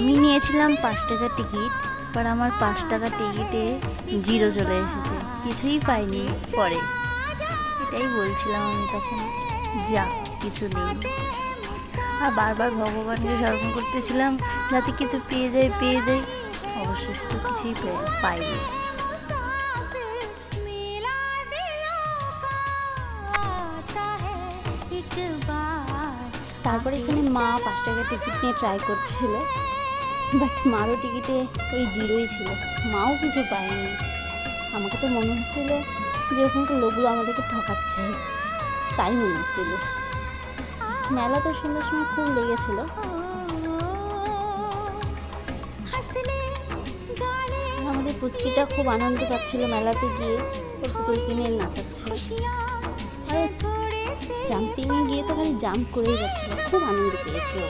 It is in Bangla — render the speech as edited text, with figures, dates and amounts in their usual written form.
আমি নিয়েছিলাম 5 টাকার টিকিট, বাট আমার 5 টাকার টিকিটে 0 চলে এসেছে, কিছুই পাইনি পরে। এটাই বলছিলাম আমি তখন, যা কিছু নেই। আর বারবার ভগবানকে স্মরণ করতেছিলাম যাতে কিছু পেয়ে যাই। অবশিষ্ট কিছুই পাইনি। তারপরে এখানে মা 5 টাকার টিকিট নিয়ে ট্রাই করতেছিল, বাট মারও টিকিটে ওই 0ই ছিল, মাও কিছু পায়নি। আমাকে তো মনে হচ্ছিল যে ওখানকার লোকগুলো আমাদেরকে ঠকাচ্ছে, তাই মনে হচ্ছিল। মেলা তো সন্ধ্যার সময় খুব লেগেছিল। আমাদের পুচকিটা খুব আনন্দ পাচ্ছিল মেলাতে গিয়ে, ওর পুতুল কিনে নাচাচ্ছে। আর জাম্পিংয়ে গিয়ে তো খালি জাম্প করেই যাচ্ছিল, খুব আনন্দ পেয়েছিল।